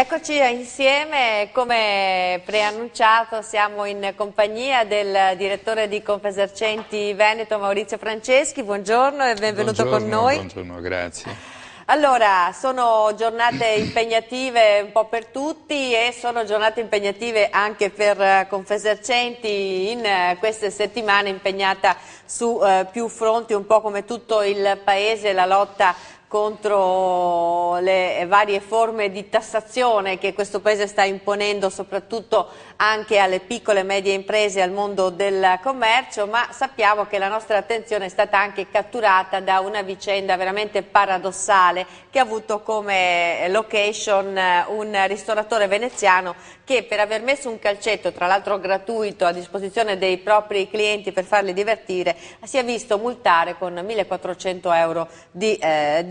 Eccoci insieme, come preannunciato siamo in compagnia del direttore di Confesercenti Veneto Maurizio Franceschi, buongiorno e benvenuto con noi. Buongiorno, grazie. Allora, sono giornate impegnative un po' per tutti e sono giornate impegnative anche per Confesercenti in queste settimane impegnata su più fronti, un po' come tutto il Paese, la lotta contro le varie forme di tassazione che questo Paese sta imponendo soprattutto anche alle piccole e medie imprese e al mondo del commercio, ma sappiamo che la nostra attenzione è stata anche catturata da una vicenda veramente paradossale che ha avuto come location un ristoratore veneziano che per aver messo un calcetto, tra l'altro gratuito, a disposizione dei propri clienti per farli divertire, si è visto multare con 1.400 euro di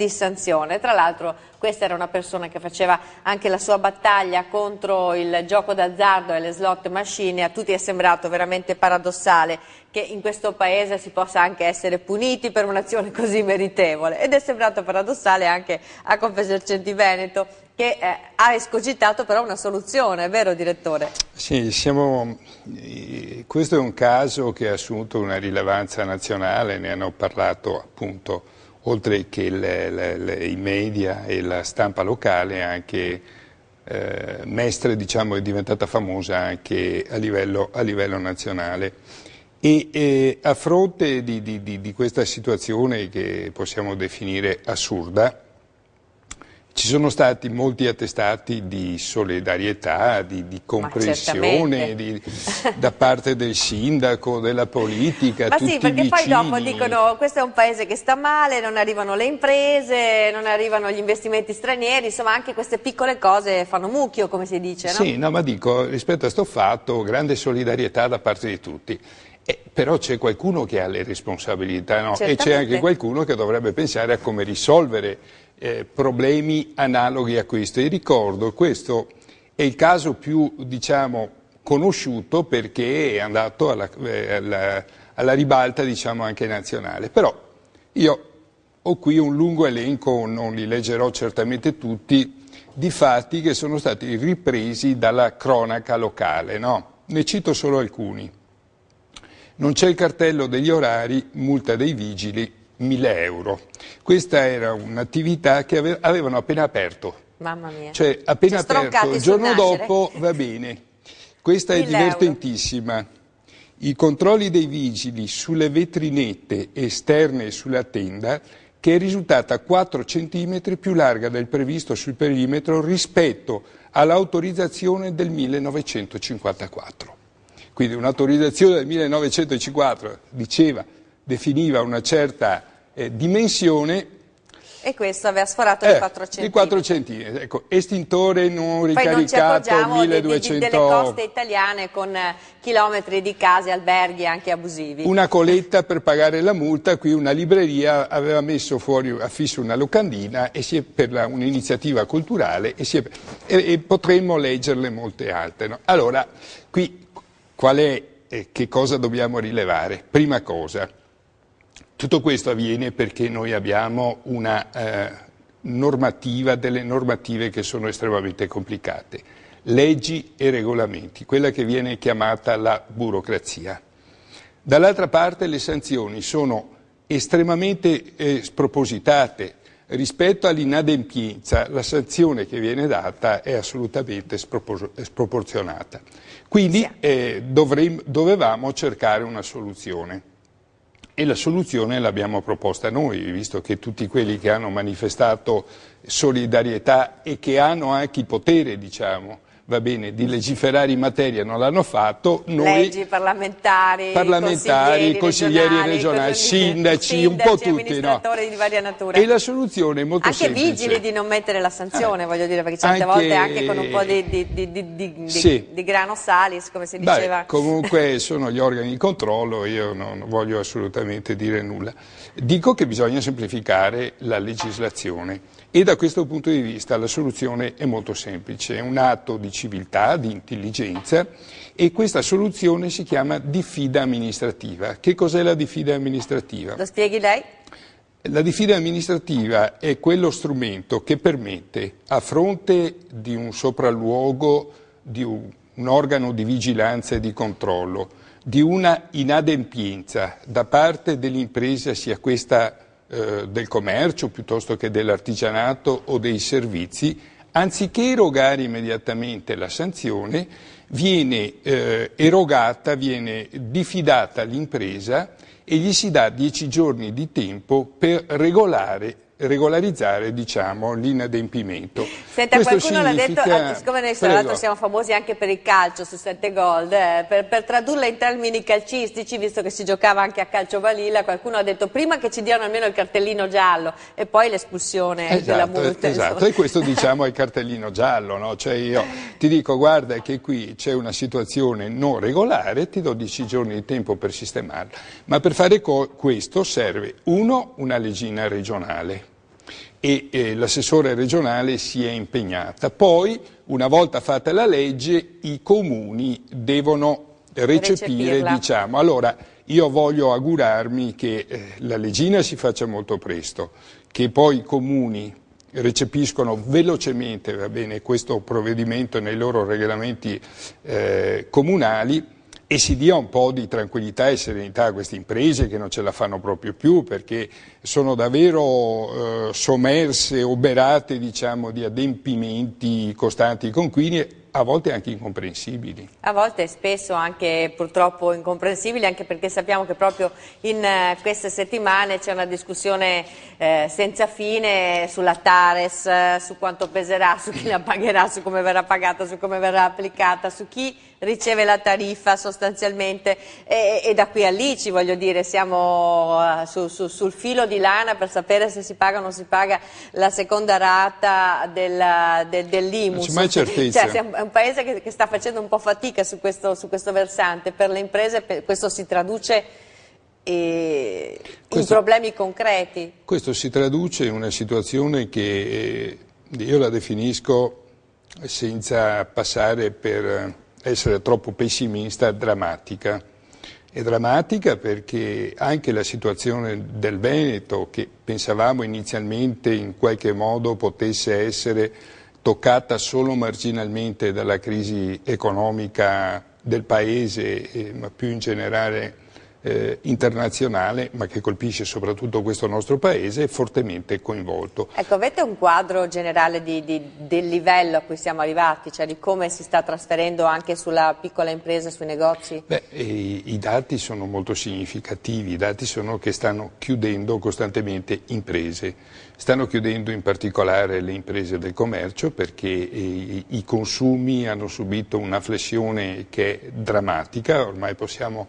sanzione. Tra l'altro questa era una persona che faceva anche la sua battaglia contro il gioco d'azzardo e le slot machine. A tutti è sembrato veramente paradossale che in questo Paese si possa anche essere puniti per un'azione così meritevole, ed è sembrato paradossale anche a Confesercenti Veneto, che ha escogitato però una soluzione, è vero direttore? Sì, questo è un caso che ha assunto una rilevanza nazionale, ne hanno parlato appunto, oltre che i media e la stampa locale, anche Mestre, diciamo, è diventata famosa anche a livello nazionale. E a fronte di questa situazione che possiamo definire assurda, ci sono stati molti attestati di solidarietà, di comprensione da parte del sindaco, della politica, ma tutti sì, perché vicini. poi dopo dicono questo è un paese che sta male, non arrivano le imprese, non arrivano gli investimenti stranieri, insomma anche queste piccole cose fanno mucchio, come si dice, no? Sì, no, ma dico, rispetto a sto fatto, grande solidarietà da parte di tutti. Però c'è qualcuno che ha le responsabilità, no? E c'è anche qualcuno che dovrebbe pensare a come risolvere problemi analoghi a questo. E ricordo, questo è il caso più, diciamo, conosciuto perché è andato alla ribalta, diciamo, anche nazionale. Però io ho qui un lungo elenco, non li leggerò certamente tutti, di fatti che sono stati ripresi dalla cronaca locale, no? Ne cito solo alcuni. Non c'è il cartello degli orari, multa dei vigili, 1.000 euro. Questa era un'attività che avevano appena aperto. Mamma mia. Cioè, appena aperto, il giorno dopo va bene. Questa è divertentissima. I controlli dei vigili sulle vetrinette esterne sulla tenda, che è risultata 4 centimetri più larga del previsto sul perimetro rispetto all'autorizzazione del 1954. Quindi un'autorizzazione del 1954 definiva una certa dimensione. E questo aveva sforato di 4 centimetri. Di 4 centimetri, ecco, estintore non ricaricato, poi non ci 1200... delle coste italiane con chilometri di case, alberghi anche abusivi. Una coletta per pagare la multa, qui una libreria aveva messo fuori affisso una locandina per un'iniziativa culturale e potremmo leggerle molte altre. No? Allora, qui che cosa dobbiamo rilevare? Prima cosa, tutto questo avviene perché noi abbiamo una normativa, delle normative che sono estremamente complicate, leggi e regolamenti, quella che viene chiamata la burocrazia. Dall'altra parte le sanzioni sono estremamente spropositate. Rispetto all'inadempienza, la sanzione che viene data è assolutamente sproporzionata. Quindi dovevamo cercare una soluzione e la soluzione l'abbiamo proposta noi, visto che tutti quelli che hanno manifestato solidarietà e che hanno anche il potere, diciamo, va bene, di legiferare in materia non l'hanno fatto, noi leggi, parlamentari, consiglieri regionali, sindaci, un po' tutti, amministratori, no? Di varia natura. E la soluzione è molto anche semplice. Anche vigili di non mettere la sanzione, voglio dire, perché certe volte anche con un po' di grano salis, come si diceva. Comunque sono gli organi di controllo, io non voglio assolutamente dire nulla. Dico che bisogna semplificare la legislazione. E da questo punto di vista la soluzione è molto semplice, è un atto di civiltà, di intelligenza, e questa soluzione si chiama diffida amministrativa. Che cos'è la diffida amministrativa? Lo spieghi lei? La diffida amministrativa è quello strumento che permette, a fronte di un sopralluogo, di un organo di vigilanza e di controllo, di una inadempienza da parte dell'impresa, sia questa del commercio piuttosto che dell'artigianato o dei servizi, anziché erogare immediatamente la sanzione, viene erogata, viene diffidata all'impresa e gli si dà 10 giorni di tempo per regolarizzare, diciamo, l'inadempimento. Senta, qualcuno l'ha detto, siccome noi tra l'altro siamo famosi anche per il calcio su 7 Gold, per tradurla in termini calcistici, visto che si giocava anche a calcio balilla, qualcuno ha detto prima che ci diano almeno il cartellino giallo e poi l'espulsione della multa. Esatto, e questo diciamo è il cartellino giallo, no? Cioè io ti dico guarda che qui c'è una situazione non regolare, ti do 10 giorni di tempo per sistemarla, ma per fare questo serve una leggina regionale. E l'assessore regionale si è impegnata. Poi, una volta fatta la legge, i comuni devono recepire, diciamo. Allora, io voglio augurarmi che la leggina si faccia molto presto, che poi i comuni recepiscono velocemente, va bene, questo provvedimento nei loro regolamenti comunali, e si dia un po' di tranquillità e serenità a queste imprese che non ce la fanno proprio più, perché sono davvero sommerse, oberate, diciamo, di adempimenti costanti e continui, a volte anche incomprensibili. A volte spesso anche purtroppo incomprensibili, anche perché sappiamo che proprio in queste settimane c'è una discussione senza fine sulla TARES, su quanto peserà, su chi la pagherà, su come verrà pagata, su come verrà applicata, su chi riceve la tariffa sostanzialmente, e da qui a lì ci voglio dire siamo sul filo di lana per sapere se si paga o non si paga la seconda rata dell'IMU. Non c'è mai certezza. Cioè, è un paese che sta facendo un po' fatica su questo versante. Per le imprese questo si traduce in problemi concreti. Questo si traduce in una situazione che io la definisco, senza passare per essere troppo pessimista, drammatica. È drammatica perché anche la situazione del Veneto, che pensavamo inizialmente in qualche modo potesse essere toccata solo marginalmente dalla crisi economica del Paese, ma più in generale internazionale, ma che colpisce soprattutto questo nostro Paese, è fortemente coinvolto. Ecco, avete un quadro generale del livello a cui siamo arrivati, cioè di come si sta trasferendo anche sulla piccola impresa, sui negozi? Beh, i dati sono molto significativi, i dati sono che stanno chiudendo costantemente imprese, stanno chiudendo in particolare le imprese del commercio perché i consumi hanno subito una flessione che è drammatica, ormai possiamo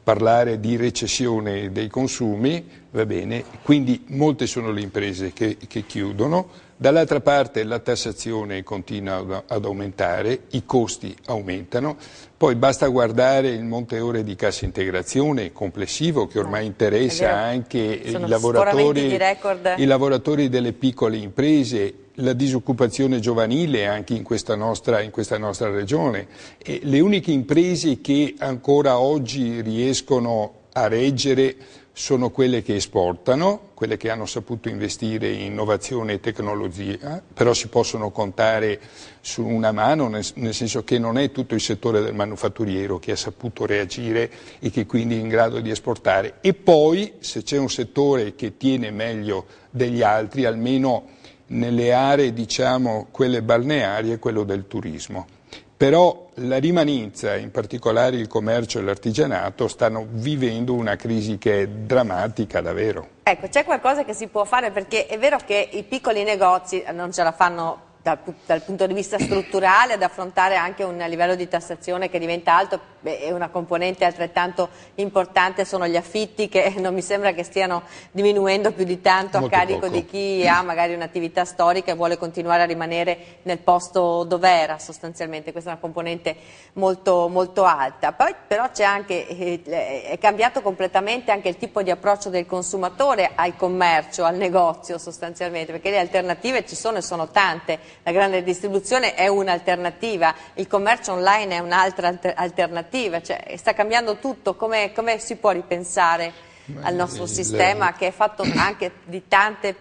parlare di recessione dei consumi, va bene, quindi molte sono le imprese che chiudono, dall'altra parte la tassazione continua ad aumentare, i costi aumentano, poi basta guardare il monte ore di cassa integrazione complessivo che ormai interessa anche i lavoratori delle piccole imprese, la disoccupazione giovanile anche in questa nostra regione. E le uniche imprese che ancora oggi riescono a reggere sono quelle che esportano, quelle che hanno saputo investire in innovazione e tecnologia, però si possono contare su una mano, nel senso che non è tutto il settore del manufatturiero che ha saputo reagire e che quindi è in grado di esportare. E poi, se c'è un settore che tiene meglio degli altri, almeno nelle aree, diciamo, quelle balneari, è quello del turismo. Però la rimanenza, in particolare il commercio e l'artigianato, stanno vivendo una crisi che è drammatica davvero. Ecco, c'è qualcosa che si può fare, perché è vero che i piccoli negozi non ce la fanno dal punto di vista strutturale ad affrontare anche un livello di tassazione che diventa alto, e una componente altrettanto importante sono gli affitti, che non mi sembra che stiano diminuendo più di tanto a carico di chi ha magari un'attività storica e vuole continuare a rimanere nel posto dove era sostanzialmente. Questa è una componente molto, molto alta. Poi però c'è anche, è cambiato completamente anche il tipo di approccio del consumatore al commercio, al negozio sostanzialmente, perché le alternative ci sono e sono tante. La grande distribuzione è un'alternativa, il commercio online è un'altra alternativa, cioè sta cambiando tutto. Come si può ripensare al nostro sistema, che è fatto anche di tante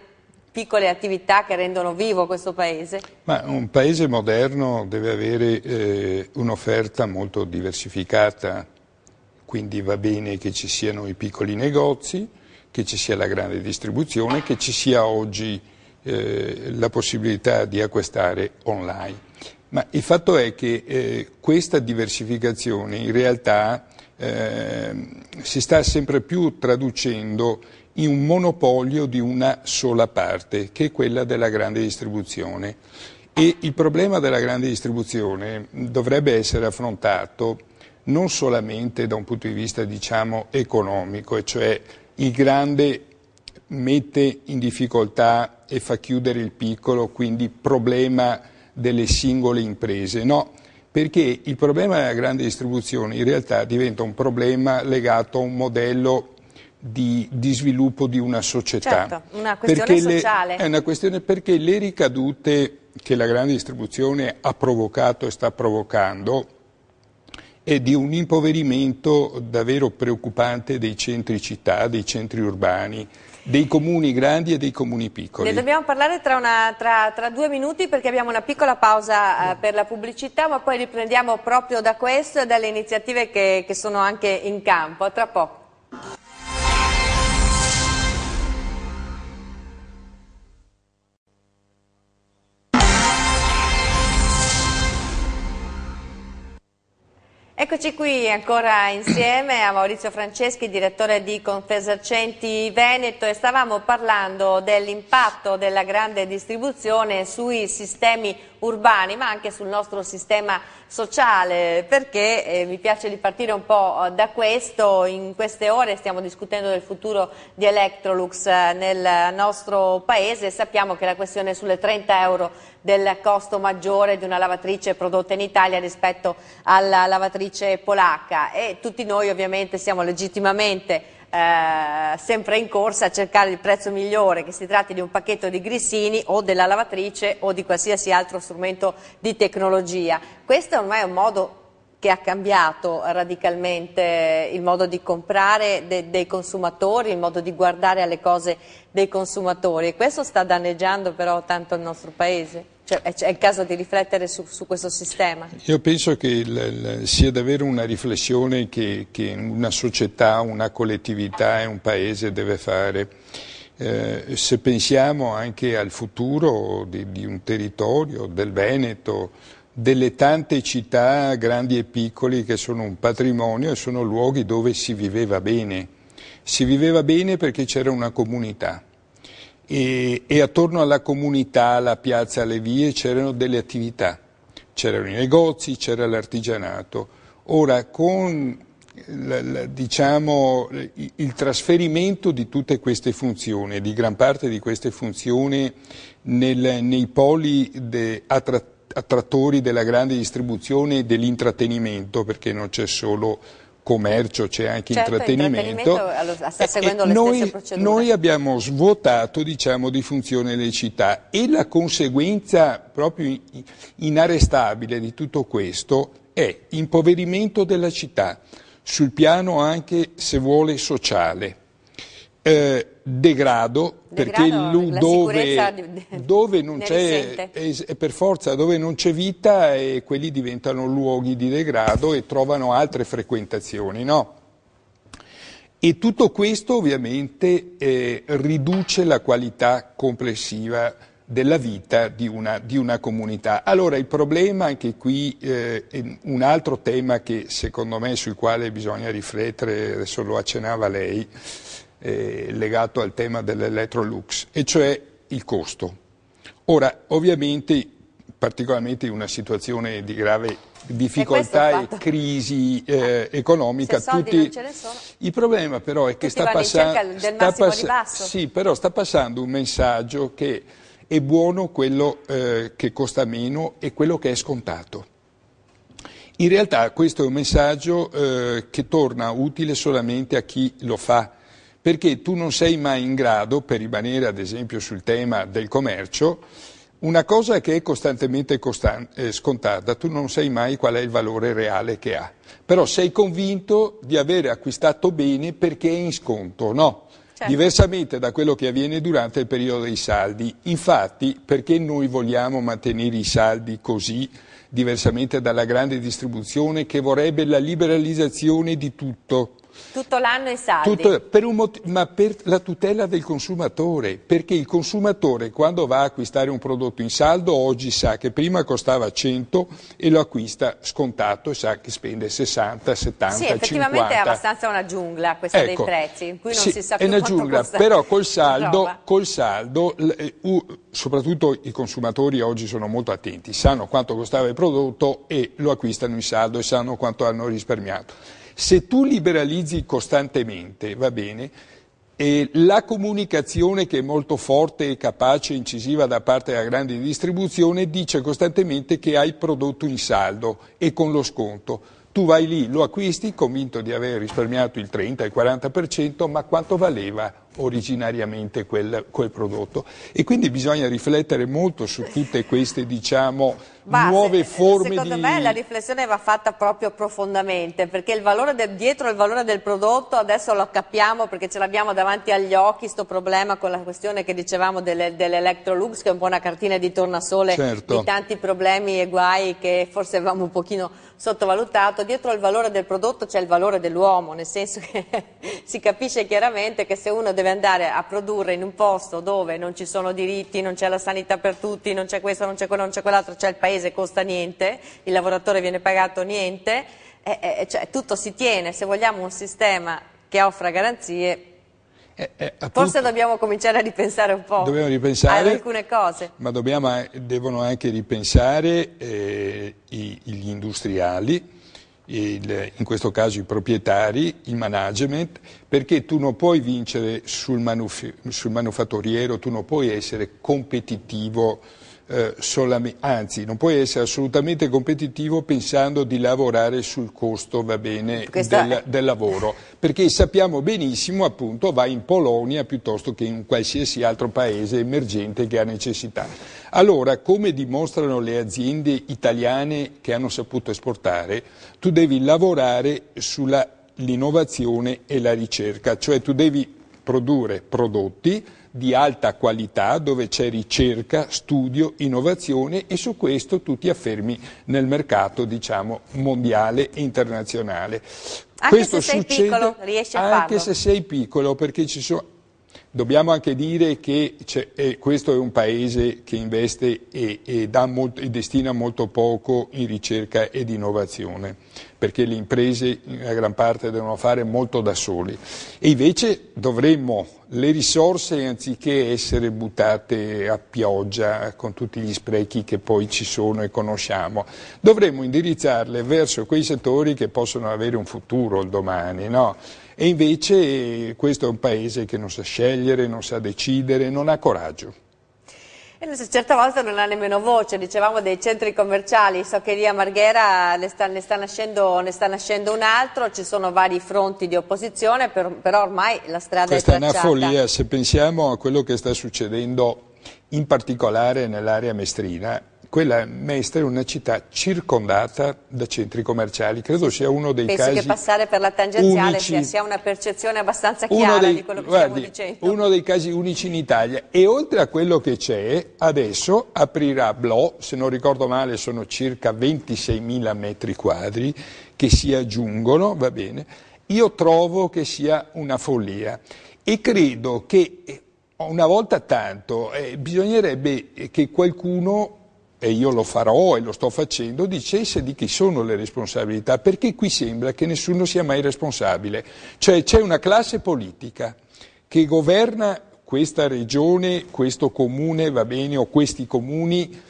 piccole attività che rendono vivo questo paese? Ma un paese moderno deve avere un'offerta molto diversificata, quindi va bene che ci siano i piccoli negozi, che ci sia la grande distribuzione, che ci sia oggi la possibilità di acquistare online. Ma il fatto è che questa diversificazione in realtà si sta sempre più traducendo in un monopolio di una sola parte, che è quella della grande distribuzione. E il problema della grande distribuzione dovrebbe essere affrontato non solamente da un punto di vista, diciamo, economico, e cioè il grande mette in difficoltà e fa chiudere il piccolo, quindi problema delle singole imprese, no, perché il problema della grande distribuzione in realtà diventa un problema legato a un modello di sviluppo di una società. Certo, una questione sociale. È una questione perché le ricadute che la grande distribuzione ha provocato e sta provocando è di un impoverimento davvero preoccupante dei centri città, dei centri urbani, dei comuni grandi e dei comuni piccoli. Ne dobbiamo parlare tra 2 minuti, perché abbiamo una piccola pausa per la pubblicità, ma poi riprendiamo proprio da questo e dalle iniziative che sono anche in campo. A tra poco. Eccoci qui ancora insieme a Maurizio Franceschi, direttore di Confesercenti Veneto, e stavamo parlando dell'impatto della grande distribuzione sui sistemi urbani, ma anche sul nostro sistema sociale, perché mi piace ripartire un po' da questo. In queste ore stiamo discutendo del futuro di Electrolux nel nostro paese e sappiamo che la questione sulle 30 euro del costo maggiore di una lavatrice prodotta in Italia rispetto alla lavatrice polacca, e tutti noi ovviamente siamo legittimamente sempre in corsa a cercare il prezzo migliore, che si tratti di un pacchetto di grissini o della lavatrice o di qualsiasi altro strumento di tecnologia. Questo è ormai un modo che ha cambiato radicalmente il modo di comprare dei consumatori, il modo di guardare alle cose dei consumatori, e questo sta danneggiando però tanto il nostro paese. Cioè, è il caso di riflettere su questo sistema? Io penso che sia davvero una riflessione che una società, una collettività e un paese deve fare. Se pensiamo anche al futuro di un territorio, del Veneto, delle tante città grandi e piccoli che sono un patrimonio e sono luoghi dove si viveva bene. Si viveva bene perché c'era una comunità. E attorno alla comunità, alla piazza, alle vie c'erano delle attività, c'erano i negozi, c'era l'artigianato. Ora con diciamo, il trasferimento di tutte queste funzioni, di gran parte di queste funzioni nei poli attrattori della grande distribuzione e dell'intrattenimento, perché non c'è solo commercio, c'è anche intrattenimento. Sta seguendo le stesse procedure. Noi abbiamo svuotato, diciamo, di funzione le città, e la conseguenza proprio inarrestabile di tutto questo è impoverimento della città, sul piano anche, se vuole, sociale. Degrado, perché dove non c'è, per forza, dove non c'è vita, quelli diventano luoghi di degrado e trovano altre frequentazioni, no? E tutto questo ovviamente riduce la qualità complessiva della vita di una comunità. Allora il problema anche qui, un altro tema che secondo me sul quale bisogna riflettere, adesso lo accennava lei, legato al tema dell'Electrolux, e cioè il costo. Ora, ovviamente, particolarmente in una situazione di grave difficoltà e crisi economica, non ce ne sono. Il problema però è che sta passando un messaggio che è buono quello che costa meno e quello che è scontato. In realtà questo è un messaggio che torna utile solamente a chi lo fa, perché tu non sei mai in grado, per rimanere ad esempio sul tema del commercio, Una cosa che è costantemente scontata, tu non sai mai qual è il valore reale che ha, però sei convinto di aver acquistato bene perché è in sconto, no? Certo. Diversamente da quello che avviene durante il periodo dei saldi. Infatti, perché noi vogliamo mantenere i saldi così, diversamente dalla grande distribuzione che vorrebbe la liberalizzazione di tutto? Tutto l'anno i saldi. Ma per la tutela del consumatore, perché il consumatore quando va a acquistare un prodotto in saldo oggi sa che prima costava 100 e lo acquista scontato e sa che spende 60, 70, sì, effettivamente 50. È abbastanza una giungla questa dei prezzi, in cui non si sa più è una quanto giungla, costa però col saldo, soprattutto i consumatori oggi sono molto attenti, sanno quanto costava il prodotto e lo acquistano in saldo e sanno quanto hanno risparmiato. Se tu liberalizzi costantemente, va bene, e la comunicazione che è molto forte e capace e incisiva da parte della grande distribuzione dice costantemente che hai prodotto in saldo e con lo sconto. Tu vai lì, lo acquisti, convinto di aver risparmiato il 30, il 40%, ma quanto valeva originariamente quel prodotto? E quindi bisogna riflettere molto su tutte queste, diciamo, nuove forme secondo me la riflessione va fatta proprio profondamente, perché il valore dietro il valore del prodotto adesso lo capiamo perché ce l'abbiamo davanti agli occhi, sto problema con la questione che dicevamo dell'Electrolux, che è un po' una cartina di tornasole di tanti problemi e guai che forse avevamo un pochino sottovalutato. Dietro il valore del prodotto c'è il valore dell'uomo, nel senso che si capisce chiaramente che se uno deve andare a produrre in un posto dove non ci sono diritti, non c'è la sanità per tutti, non c'è questo, non c'è quello, non c'è quell'altro, c'è il paese costa niente, il lavoratore viene pagato niente, cioè tutto si tiene. Se vogliamo un sistema che offra garanzie, forse dobbiamo cominciare a ripensare un po' ad alcune cose. Ma devono anche ripensare gli industriali, in questo caso i proprietari, il management, perché tu non puoi vincere sul manufatturiero, tu non puoi essere competitivo anzi non puoi essere assolutamente competitivo pensando di lavorare sul costo, va bene, del lavoro, perché sappiamo benissimo, appunto, vai in Polonia piuttosto che in qualsiasi altro paese emergente che ha necessità. Allora, come dimostrano le aziende italiane che hanno saputo esportare, tu devi lavorare sull'innovazione e la ricerca, cioè tu devi produrre prodotti di alta qualità dove c'è ricerca, studio, innovazione e su questo tu ti affermi nel mercato, diciamo, mondiale e internazionale. Anche questo se sei piccolo riesci a farlo. Anche se sei piccolo, perché dobbiamo anche dire che questo è un paese che investe e destina molto poco in ricerca ed innovazione, perché le imprese in gran parte devono fare molto da soli. E invece le risorse, anziché essere buttate a pioggia con tutti gli sprechi che poi ci sono e conosciamo, dovremmo indirizzarle verso quei settori che possono avere un futuro il domani, no? E invece questo è un paese che non sa scegliere, non sa decidere, non ha coraggio. E certe volte non ha nemmeno voce. Dicevamo dei centri commerciali, so che lì a Marghera ne sta nascendo un altro, ci sono vari fronti di opposizione, però ormai la strada è tracciata. Questa è una follia, se pensiamo a quello che sta succedendo in particolare nell'area mestrina. Quella Mestre è una città circondata da centri commerciali, credo sia uno dei casi Penso che passare per la tangenziale sia una percezione abbastanza chiara di quello che stiamo dicendo. Uno dei casi unici in Italia, e oltre a quello che c'è, adesso aprirà Blo, se non ricordo male sono circa 26.000 metri quadri che si aggiungono, va bene, io trovo che sia una follia e credo che una volta tanto bisognerebbe che qualcuno, e io lo farò e lo sto facendo, dicesse di chi sono le responsabilità, perché qui sembra che nessuno sia mai responsabile. Cioè c'è una classe politica che governa questa regione, questo comune, va bene, o questi comuni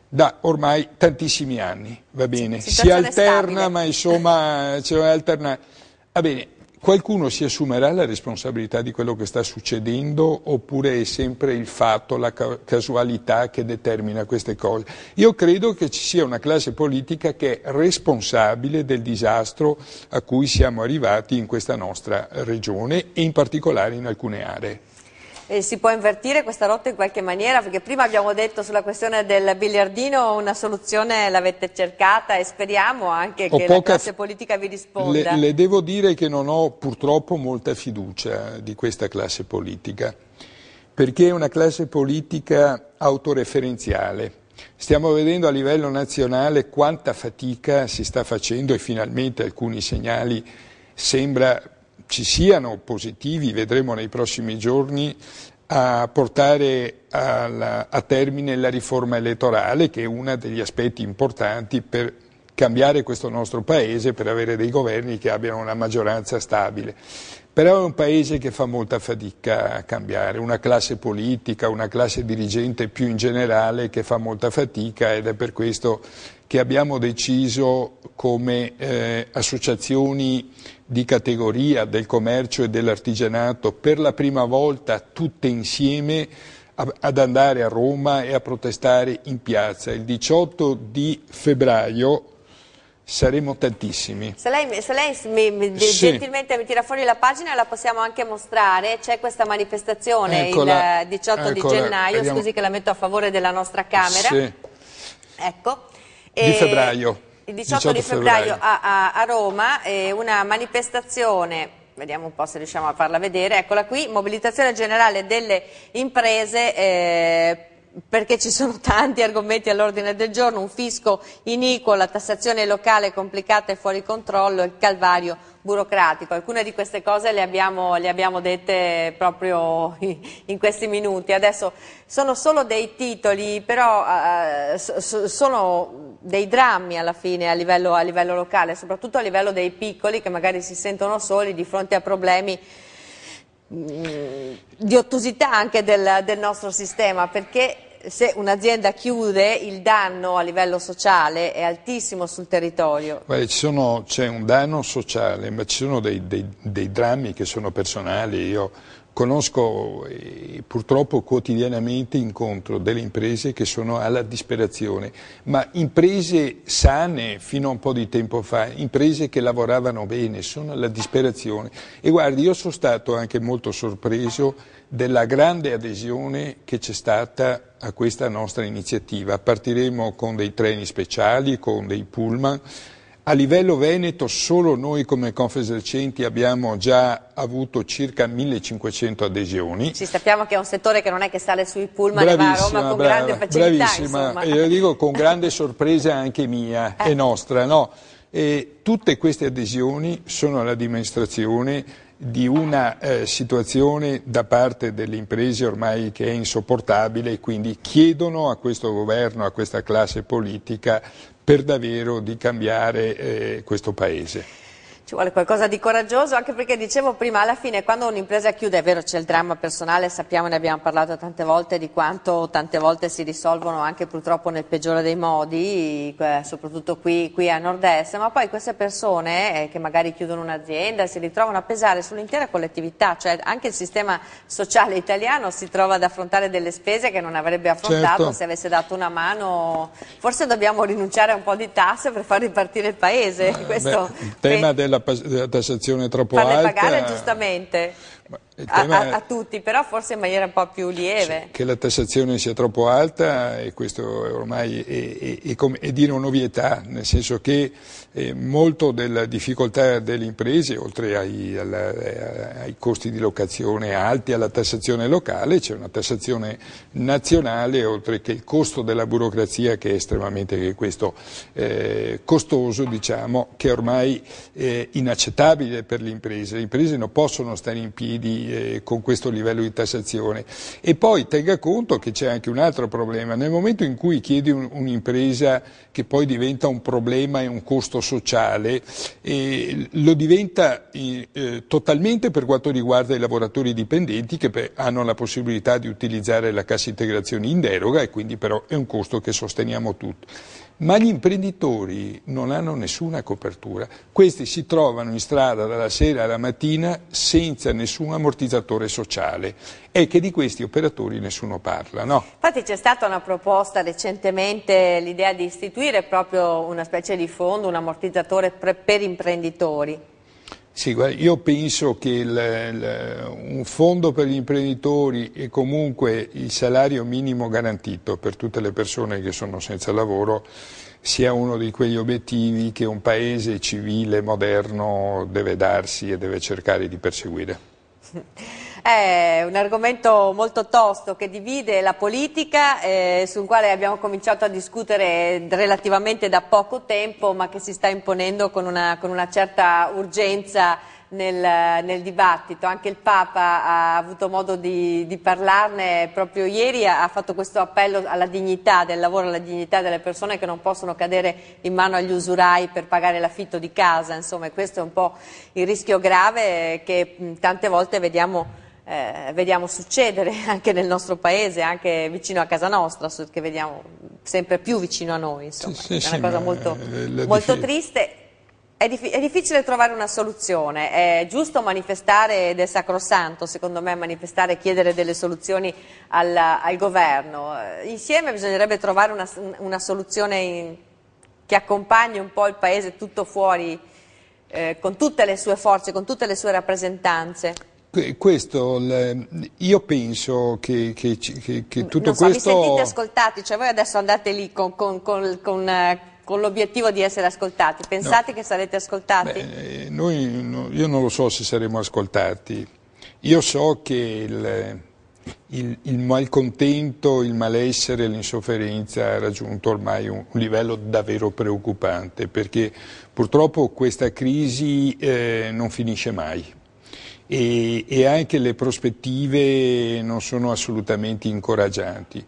da ormai tantissimi anni, va bene. Si alterna, stabile. Ma insomma c'è un'alternativa. Va bene. Qualcuno si assumerà la responsabilità di quello che sta succedendo oppure è sempre il fatto, la casualità che determina queste cose? Io credo che ci sia una classe politica che è responsabile del disastro a cui siamo arrivati in questa nostra regione e in particolare in alcune aree. si può invertire questa rotta in qualche maniera? Perché prima abbiamo detto sulla questione del biliardino una soluzione l'avete cercata e speriamo anche che la classe politica vi risponda. Le devo dire che non ho purtroppo molta fiducia di questa classe politica, perché è una classe politica autoreferenziale. Stiamo vedendo a livello nazionale quanta fatica si sta facendo e finalmente alcuni segnali sembra ci siano positivi, vedremo nei prossimi giorni, a portare a termine la riforma elettorale, che è uno degli aspetti importanti per cambiare questo nostro Paese, per avere dei governi che abbiano una maggioranza stabile. Però è un Paese che fa molta fatica a cambiare, una classe politica, una classe dirigente più in generale che fa molta fatica, ed è per questo che abbiamo deciso come associazioni di categoria del commercio e dell'artigianato per la prima volta tutte insieme ad andare a Roma e a protestare in piazza. Il 18 di febbraio saremo tantissimi. Se lei gentilmente mi tira fuori la pagina, la possiamo anche mostrare. C'è questa manifestazione il 18 di gennaio, vediamo. Scusi che la metto a favore della nostra Camera. Sì. Ecco. Di febbraio. Il 18 di febbraio a Roma, una manifestazione, vediamo un po' se riusciamo a farla vedere, eccola qui, mobilitazione generale delle imprese, perché ci sono tanti argomenti all'ordine del giorno, un fisco iniquo, la tassazione locale complicata e fuori controllo, il calvario burocratico. Alcune di queste cose le abbiamo dette proprio in questi minuti. Adesso sono solo dei titoli, però sono dei drammi alla fine a livello locale, soprattutto a livello dei piccoli che magari si sentono soli di fronte a problemi di ottusità anche del nostro sistema, perché se un'azienda chiude il danno a livello sociale è altissimo sul territorio. C'è un danno sociale, ma ci sono dei drammi che sono personali. Io conosco e purtroppo quotidianamente incontro delle imprese che sono alla disperazione, ma imprese sane fino a un po' di tempo fa, imprese che lavoravano bene, sono alla disperazione. E guardi, io sono stato anche molto sorpreso della grande adesione che c'è stata a questa nostra iniziativa. Partiremo con dei treni speciali, con dei pullman. A livello veneto solo noi come Confesercenti abbiamo già avuto circa 1500 adesioni. Sì, sappiamo che è un settore che non è che sale sui pullman e va a Roma con grande facilità. Bravissima, io dico con grande sorpresa anche mia e nostra, no? E tutte queste adesioni sono la dimostrazione di una situazione da parte delle imprese ormai che è insopportabile, e quindi chiedono a questo governo, a questa classe politica, per davvero di cambiare questo Paese. Ci vuole qualcosa di coraggioso, anche perché dicevo prima, alla fine quando un'impresa chiude, è vero, c'è il dramma personale, sappiamo, ne abbiamo parlato tante volte, di quanto tante volte si risolvono anche purtroppo nel peggiore dei modi, soprattutto qui a nord-est, ma poi queste persone che magari chiudono un'azienda si ritrovano a pesare sull'intera collettività, cioè anche il sistema sociale italiano si trova ad affrontare delle spese che non avrebbe affrontato, certo, se avesse dato una mano. Forse dobbiamo rinunciare a un po' di tasse per far ripartire il Paese. Il tema della tassazione troppo alta. Farle pagare giustamente a tutti, però forse in maniera un po' più lieve. Che la tassazione sia troppo alta, e questo ormai è dire un'ovvietà, nel senso che molto della difficoltà delle imprese, oltre ai costi di locazione alti, alla tassazione locale, c'è una tassazione nazionale, oltre che il costo della burocrazia che è estremamente costoso, diciamo, che ormai è inaccettabile per le imprese. Le imprese non possono stare in piedi con questo livello di tassazione. E poi tenga conto che c'è anche un altro problema: nel momento in cui chiedi un'impresa che poi diventa un problema e un costo sociale, lo diventa totalmente per quanto riguarda i lavoratori dipendenti, che hanno la possibilità di utilizzare la cassa integrazione in deroga, e quindi però è un costo che sosteniamo tutti. Ma gli imprenditori non hanno nessuna copertura, questi si trovano in strada dalla sera alla mattina senza nessun ammortizzatore sociale, e che di questi operatori nessuno parla, no? Infatti c'è stata una proposta recentemente, l'idea di istituire proprio una specie di fondo, un ammortizzatore per imprenditori. Sì, guarda, io penso che un fondo per gli imprenditori e comunque il salario minimo garantito per tutte le persone che sono senza lavoro sia uno di quegli obiettivi che un paese civile, moderno deve darsi e deve cercare di perseguire. È un argomento molto tosto che divide la politica, sul quale abbiamo cominciato a discutere relativamente da poco tempo, ma che si sta imponendo con una certa urgenza nel dibattito. Anche il Papa ha avuto modo di parlarne proprio ieri, ha fatto questo appello alla dignità del lavoro, alla dignità delle persone che non possono cadere in mano agli usurai per pagare l'affitto di casa. Insomma, questo è un po' il rischio grave che tante volte vediamo succedere anche nel nostro paese, anche vicino a casa nostra, che vediamo sempre più vicino a noi. Insomma, Sì, è una cosa molto difficile. triste. È difficile trovare una soluzione, è giusto manifestare ed è sacrosanto secondo me manifestare e chiedere delle soluzioni al governo. Insieme bisognerebbe trovare una soluzione che accompagni un po' il paese tutto fuori, con tutte le sue forze, con tutte le sue rappresentanze. Io penso che tutto Non so, questo... vi sentite ascoltati? Cioè voi adesso andate lì con l'obiettivo di essere ascoltati, pensate No. che sarete ascoltati? Io non lo so se saremo ascoltati, io so che il malcontento, il malessere, l'insofferenza ha raggiunto ormai un livello davvero preoccupante, perché purtroppo questa crisi non finisce mai. E anche le prospettive non sono assolutamente incoraggianti.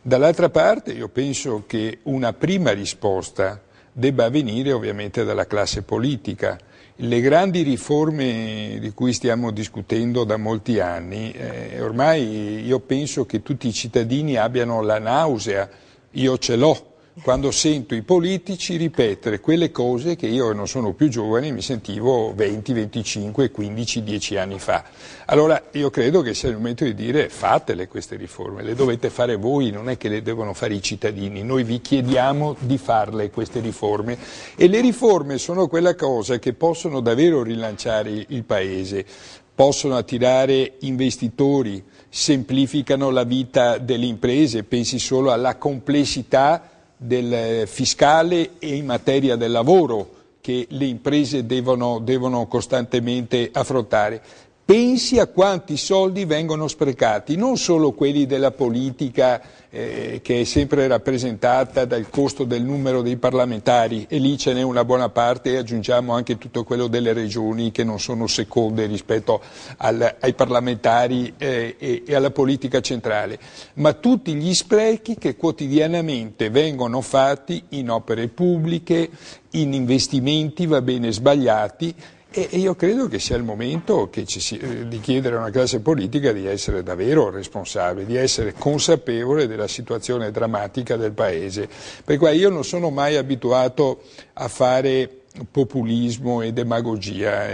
Dall'altra parte io penso che una prima risposta debba venire ovviamente dalla classe politica. Le grandi riforme di cui stiamo discutendo da molti anni, ormai io penso che tutti i cittadini abbiano la nausea, io ce l'ho, quando sento i politici ripetere quelle cose che io non sono più giovane mi sentivo 20, 25, 15, 10 anni fa. Allora io credo che sia il momento di dire fatele queste riforme, le dovete fare voi, non è che le devono fare i cittadini, noi vi chiediamo di farle queste riforme e le riforme sono quella cosa che possono davvero rilanciare il paese, possono attirare investitori, semplificano la vita delle imprese, pensi solo alla complessità del fiscale e in materia del lavoro che le imprese devono costantemente affrontare. Pensi a quanti soldi vengono sprecati, non solo quelli della politica che è sempre rappresentata dal costo del numero dei parlamentari e lì ce n'è una buona parte e aggiungiamo anche tutto quello delle regioni che non sono seconde rispetto ai parlamentari e alla politica centrale, ma tutti gli sprechi che quotidianamente vengono fatti in opere pubbliche, in investimenti, va bene, sbagliati. E io credo che sia il momento di chiedere a una classe politica di essere davvero responsabile, di essere consapevole della situazione drammatica del Paese. Per cui io non sono mai abituato a fare populismo e demagogia,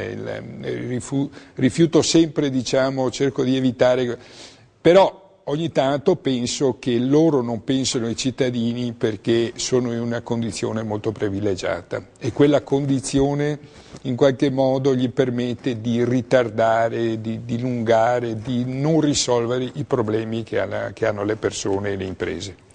rifiuto sempre, cerco di evitare, però ogni tanto penso che loro non pensano ai cittadini perché sono in una condizione molto privilegiata e quella condizione in qualche modo gli permette di ritardare, di dilungare, di non risolvere i problemi che hanno le persone e le imprese.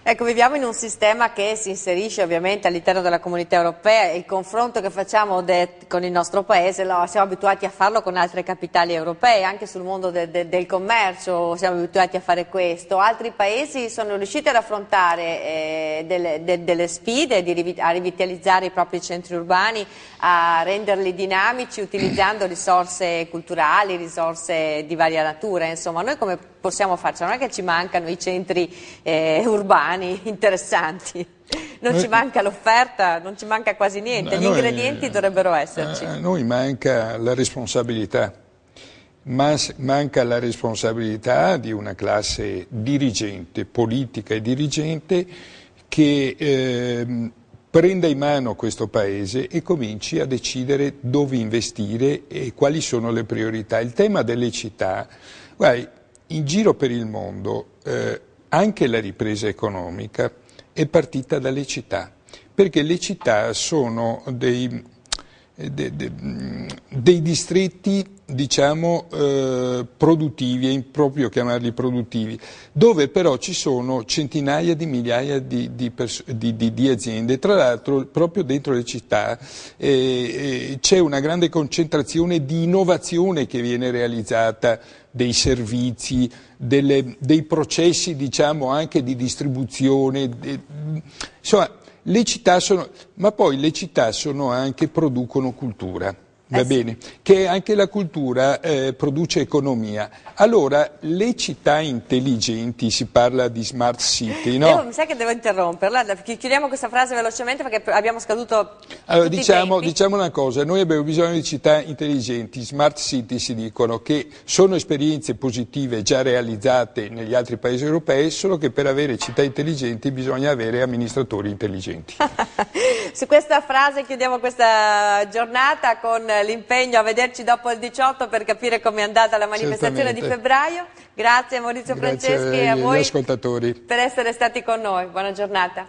Ecco, viviamo in un sistema che si inserisce ovviamente all'interno della comunità europea e il confronto che facciamo con il nostro paese siamo abituati a farlo con altre capitali europee, anche sul mondo del commercio siamo abituati a fare questo. Altri paesi sono riusciti ad affrontare delle sfide, a rivitalizzare i propri centri urbani, a renderli dinamici utilizzando risorse culturali, risorse di varia natura. Insomma, noi come possiamo farci? Non è che ci mancano i centri urbani interessanti, non ci manca l'offerta, non ci manca quasi niente, gli ingredienti dovrebbero esserci. A noi manca la responsabilità, manca la responsabilità di una classe dirigente, politica e dirigente che prenda in mano questo Paese e cominci a decidere dove investire e quali sono le priorità. Il tema delle città, guardi, in giro per il mondo anche la ripresa economica è partita dalle città, perché le città sono dei distretti, diciamo, produttivi, è improprio chiamarli produttivi, dove però ci sono centinaia di migliaia di aziende. Tra l'altro proprio dentro le città c'è una grande concentrazione di innovazione che viene realizzata, dei servizi, dei processi, diciamo, anche di distribuzione, insomma. Le città sono, ma poi le città sono anche, producono cultura, va bene? Che anche la cultura produce economia. Allora, le città intelligenti, si parla di smart city, no? Mi sa che devo interromperla, chiudiamo questa frase velocemente perché abbiamo scaduto allora, tutti i tempi. diciamo una cosa, noi abbiamo bisogno di città intelligenti, smart city si dicono, che sono esperienze positive già realizzate negli altri paesi europei, solo che per avere città intelligenti bisogna avere amministratori intelligenti. Su questa frase chiudiamo questa giornata con l'impegno a vederci dopo il 18 per capire com'è andata la manifestazione di febbraio. Grazie a Maurizio Franceschi e a voi ascoltatori per essere stati con noi. Buona giornata.